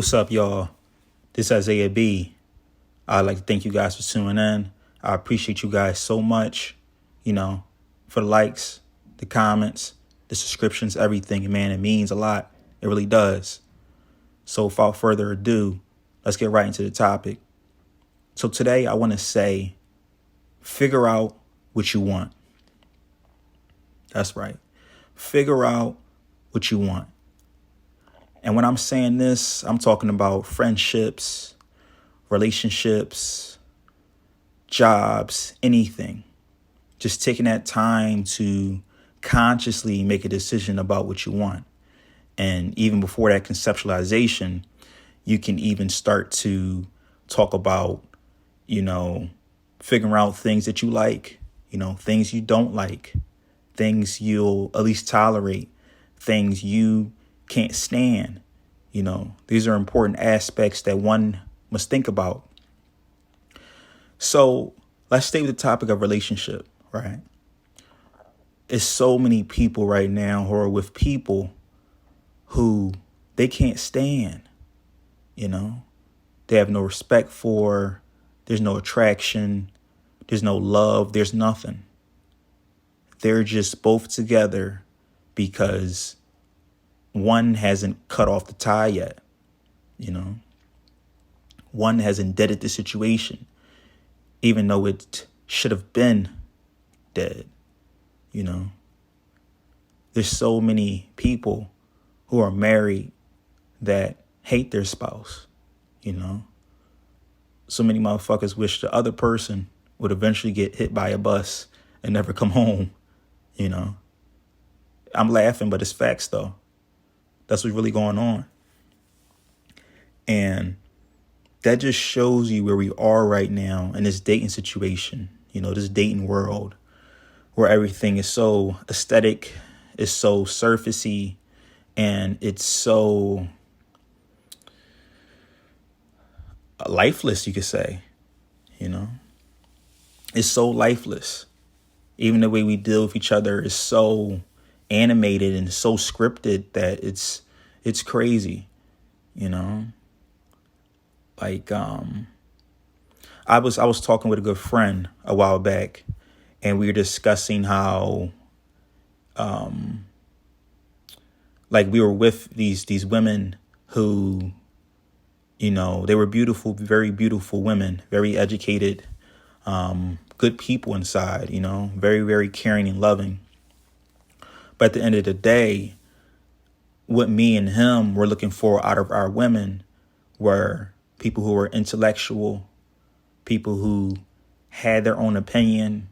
What's up, y'all? This is Isaiah B. I'd like to thank you guys for tuning in. I appreciate you guys so much, for the likes, the comments, the subscriptions, everything. Man, it means a lot. It really does. So without further ado, let's get right into the topic. So today I want to say, figure out what you want. That's right. Figure out what you want. And when I'm saying this, I'm talking about friendships, relationships, jobs, anything. Just taking that time to consciously make a decision about what you want. And even before that conceptualization, you can even start to talk about, figuring out things that you like, things you don't like, things you'll at least tolerate, things you can't stand. These are important aspects that one must think about. So let's stay with the topic of relationship, right? There's so many people right now who are with people who they can't stand, they have no respect for, there's no attraction, there's no love, there's nothing. They're just both together because one hasn't cut off the tie yet, One has indebted the situation, even though it should have been dead, There's so many people who are married that hate their spouse, So many motherfuckers wish the other person would eventually get hit by a bus and never come home, I'm laughing, but it's facts though. That's what's really going on. And that just shows you where we are right now in this dating situation, this dating world where everything is so aesthetic, it's so surfacey, and it's so lifeless, you could say, It's so lifeless. Even the way we deal with each other is so animated and so scripted that it's crazy, Like I was talking with a good friend a while back, and we were discussing how we were with these women who, they were beautiful, very beautiful women, very educated, good people inside, very, very caring and loving. But at the end of the day, what me and him were looking for out of our women were people who were intellectual, people who had their own opinion,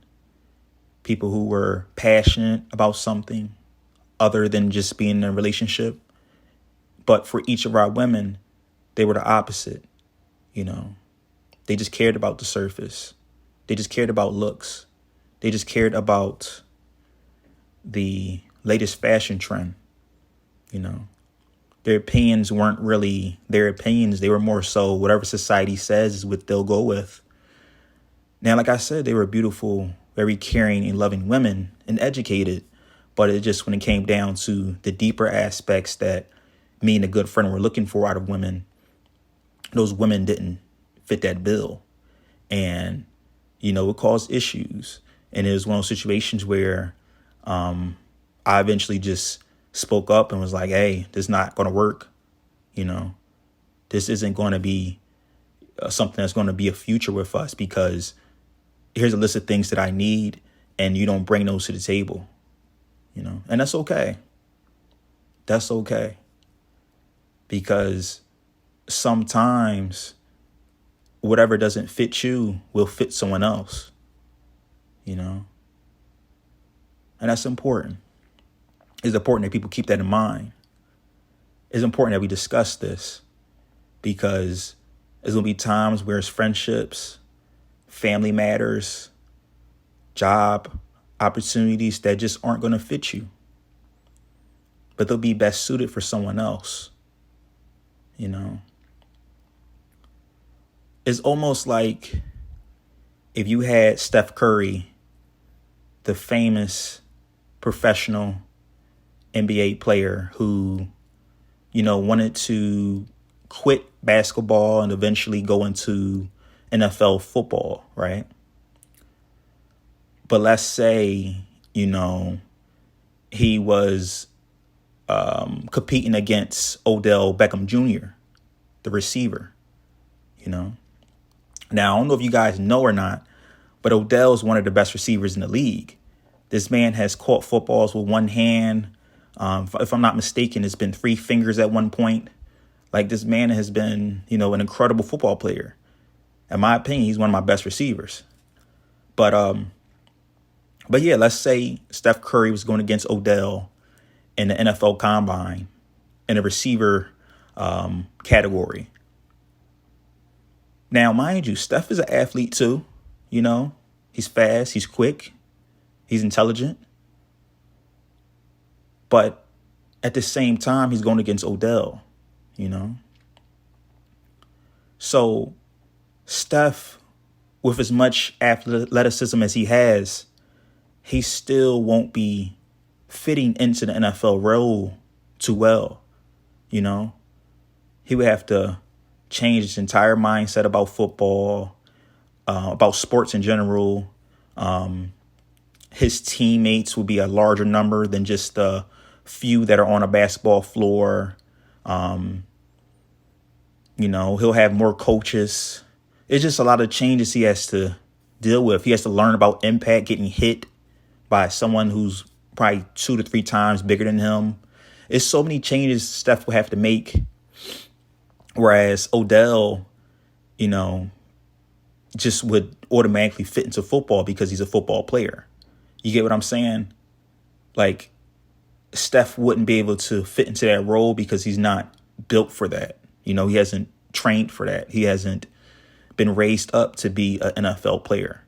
people who were passionate about something other than just being in a relationship. But for each of our women, they were the opposite. They just cared about the surface. They just cared about looks. They just cared about the latest fashion trend. Their opinions weren't really their opinions. They were more so whatever society says is what they'll go with. Now, like I said, they were beautiful, very caring and loving women and educated. But it just, when it came down to the deeper aspects that me and a good friend were looking for out of women, those women didn't fit that bill. And, it caused issues. And it was one of those situations where I eventually just spoke up and was like, hey, this is not going to work. This isn't going to be something that's going to be a future with us, because here's a list of things that I need and you don't bring those to the table, and that's okay. That's okay. Because sometimes whatever doesn't fit you will fit someone else, and that's important. It's important that people keep that in mind. It's important that we discuss this, because there's going to be times where it's friendships, family matters, job opportunities that just aren't going to fit you, but they'll be best suited for someone else. It's almost like if you had Steph Curry, the famous professional NBA player who, wanted to quit basketball and eventually go into NFL football, right? But let's say, you know, he was competing against Odell Beckham Jr., the receiver, you know. Now, I don't know if you guys know or not, but Odell is one of the best receivers in the league. This man has caught footballs with one hand. If I'm not mistaken, it's been 3 fingers at one point. Like, this man has been, you know, an incredible football player. In my opinion, he's one of my best receivers. But yeah, let's say Steph Curry was going against Odell in the NFL Combine in a receiver category. Now, mind you, Steph is an athlete too. You know, he's fast, he's quick, he's intelligent. But at the same time, he's going against Odell, you know. So Steph, with as much athleticism as he has, he still won't be fitting into the NFL role too well, you know. He would have to change his entire mindset about football, about sports in general. His teammates will be a larger number than just the few that are on a basketball floor. You know, he'll have more coaches. It's just a lot of changes he has to deal with. He has to learn about impact, getting hit by someone who's probably 2 to 3 times bigger than him. It's so many changes Steph will have to make. Whereas Odell, you know, just would automatically fit into football because he's a football player. You get what I'm saying? Like, Steph wouldn't be able to fit into that role because he's not built for that. You know, he hasn't trained for that. He hasn't been raised up to be an NFL player.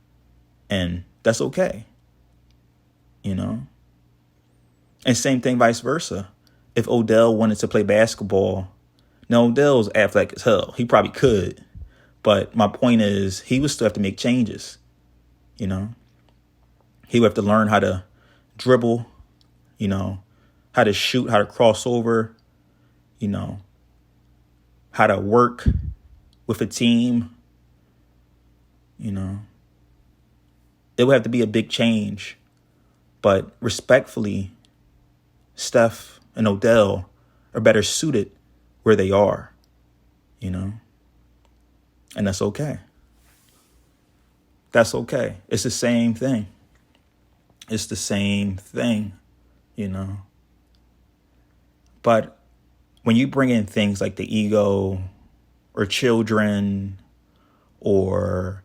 And that's okay. You know? And same thing vice versa. If Odell wanted to play basketball, now Odell's athletic as hell. He probably could. But my point is, he would still have to make changes. You know? He would have to learn how to dribble, you know, how to shoot, how to cross over, you know, how to work with a team, you know. It would have to be a big change. But respectfully, Steph and Odell are better suited where they are, you know. And that's okay. That's okay. It's the same thing. It's the same thing, you know. But when you bring in things like the ego or children or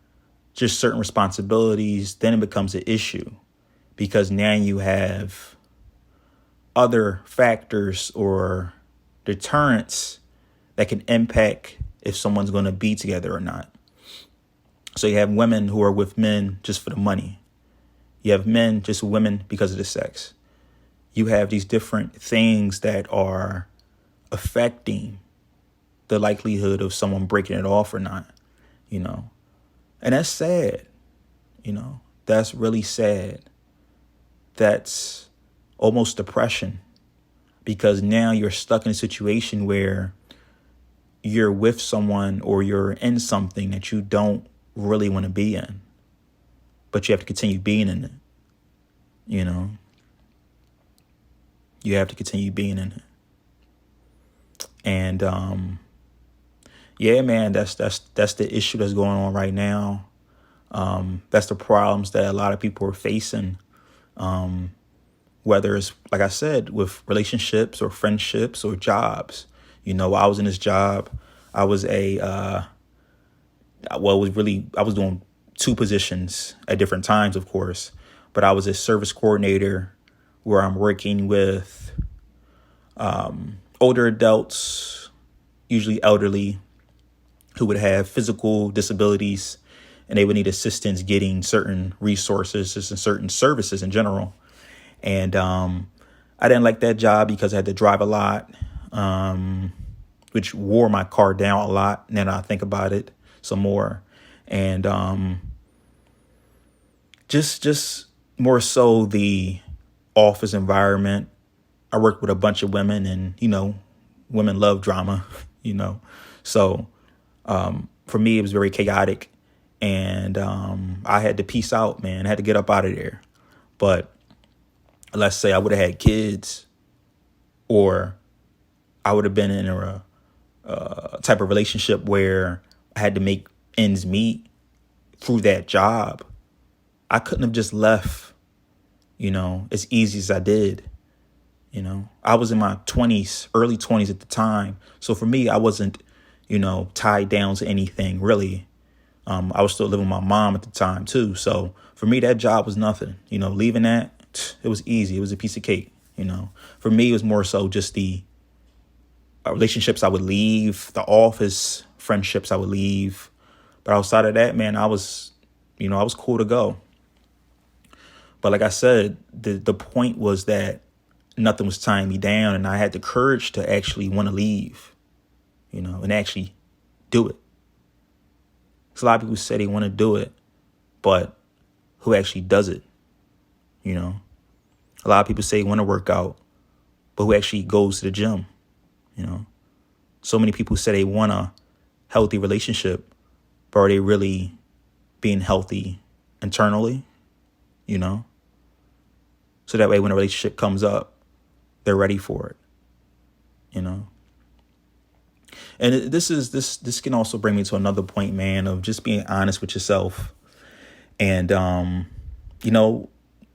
just certain responsibilities, then it becomes an issue because now you have other factors or deterrents that can impact if someone's going to be together or not. So you have women who are with men just for the money. You have men just with women because of the sex. You have these different things that are affecting the likelihood of someone breaking it off or not, you know. And that's sad, you know. That's really sad. That's almost depression because now you're stuck in a situation where you're with someone or you're in something that you don't really want to be in, but you have to continue being in it, you know. You have to continue being in it. And yeah, man, that's the issue that's going on right now. That's the problems that a lot of people are facing. Whether it's, like I said, with relationships or friendships or jobs. You know, I was in this job. I was I was doing 2 positions at different times, of course. But I was a service coordinator where I'm working with older adults, usually elderly, who would have physical disabilities and they would need assistance getting certain resources and certain services in general. And I didn't like that job because I had to drive a lot, which wore my car down a lot. Now that I think about it some more. And just more so the office environment. I worked with a bunch of women and, you know, women love drama, you know. So for me, it was very chaotic, and I had to peace out, man. I had to get up out of there. But let's say I would have had kids, or I would have been in a type of relationship where I had to make ends meet through that job. I couldn't have just left, as easy as I did. I was in my 20s, early 20s at the time. So for me, I wasn't, tied down to anything really. I was still living with my mom at the time too. So for me, that job was nothing. Leaving that, it was easy. It was a piece of cake. For me, it was more so just the relationships I would leave, the office friendships I would leave. But outside of that, man, I was cool to go. But like I said, the point was that nothing was tying me down, and I had the courage to actually want to leave, and actually do it. Because a lot of people say they want to do it, but who actually does it? A lot of people say they want to work out, but who actually goes to the gym? So many people say they want a healthy relationship, but are they really being healthy internally? So that way when a relationship comes up, they're ready for it. And this can also bring me to another point, man, of just being honest with yourself, and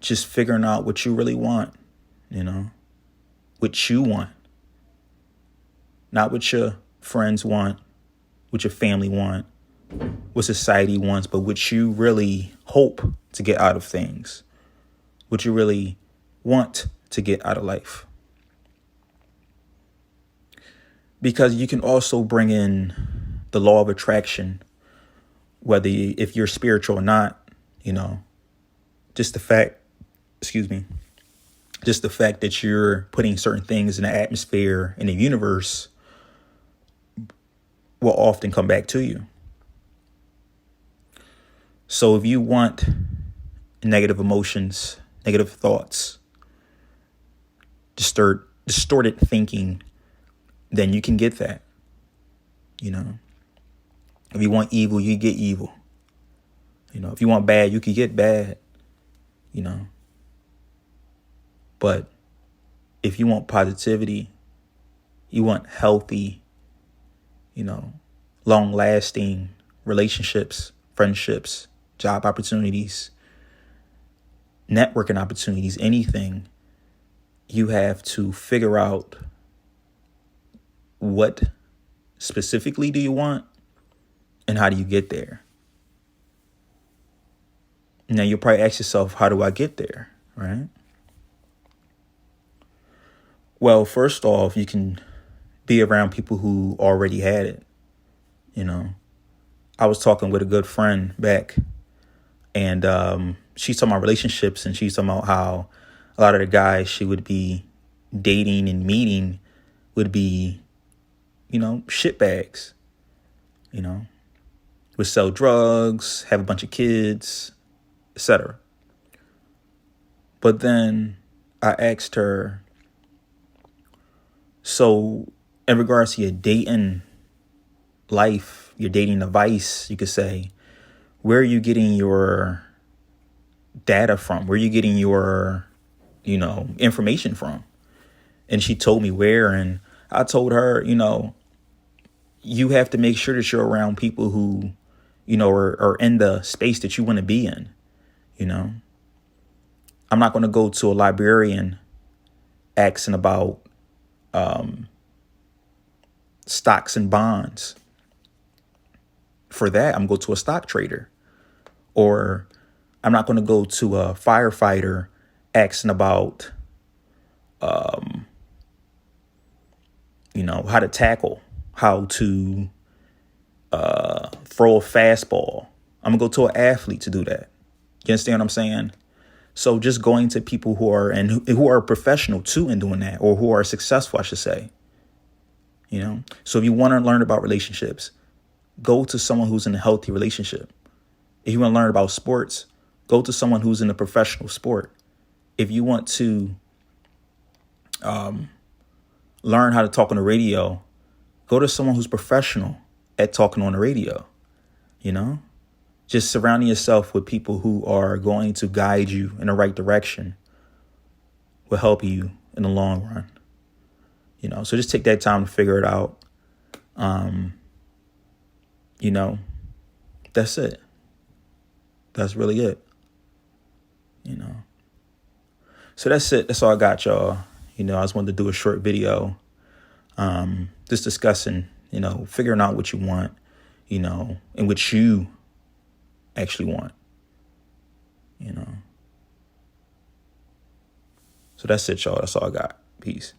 just figuring out what you really want. What you want, not what your friends want, what your family want, what society wants, but what you really hope to get out of things, what you really want to get out of life. Because you can also bring in the law of attraction, if you're spiritual or not, just the fact that you're putting certain things in the atmosphere, in the universe, will often come back to you. So if you want negative emotions, negative thoughts, distorted thinking, then you can get that. If you want evil, you get evil. If you want bad, you can get bad. But if you want positivity, you want healthy, long-lasting relationships, friendships, job opportunities, networking opportunities, anything, you have to figure out what specifically do you want and how do you get there. Now, you'll probably ask yourself, how do I get there, right? Well, first off, you can be around people who already had it. I was talking with a good friend back, and she's talking about relationships, and she's talking about how a lot of the guys she would be dating and meeting would be, shitbags, would sell drugs, have a bunch of kids, etc. But then I asked her, so in regards to your dating life, your dating device, you could say, where are you getting your data from? Where are you getting your, information from? And she told me where, and I told her, you have to make sure that you're around people who, are in the space that you want to be in. I'm not going to go to a librarian asking about stocks and bonds. For that, I'm going to go to a stock trader. Or I'm not going to go to a firefighter asking about, how to tackle, how to throw a fastball. I'm going to go to an athlete to do that. You understand what I'm saying? So just going to people who are professional too in doing that, or who are successful, I should say. So if you want to learn about relationships, go to someone who's in a healthy relationship. If you want to learn about sports, go to someone who's in a professional sport. If you want to learn how to talk on the radio, Go to someone who's professional at talking on the radio, you know? Just surrounding yourself with people who are going to guide you in the right direction will help you in the long run. You know, so just take that time to figure it out. You know, that's it. That's really it. You know. So that's it. That's all I got, y'all. You know, I just wanted to do a short video, just discussing, you know, figuring out what you want, you know, and what you actually want, you know. So that's it, y'all. That's all I got. Peace.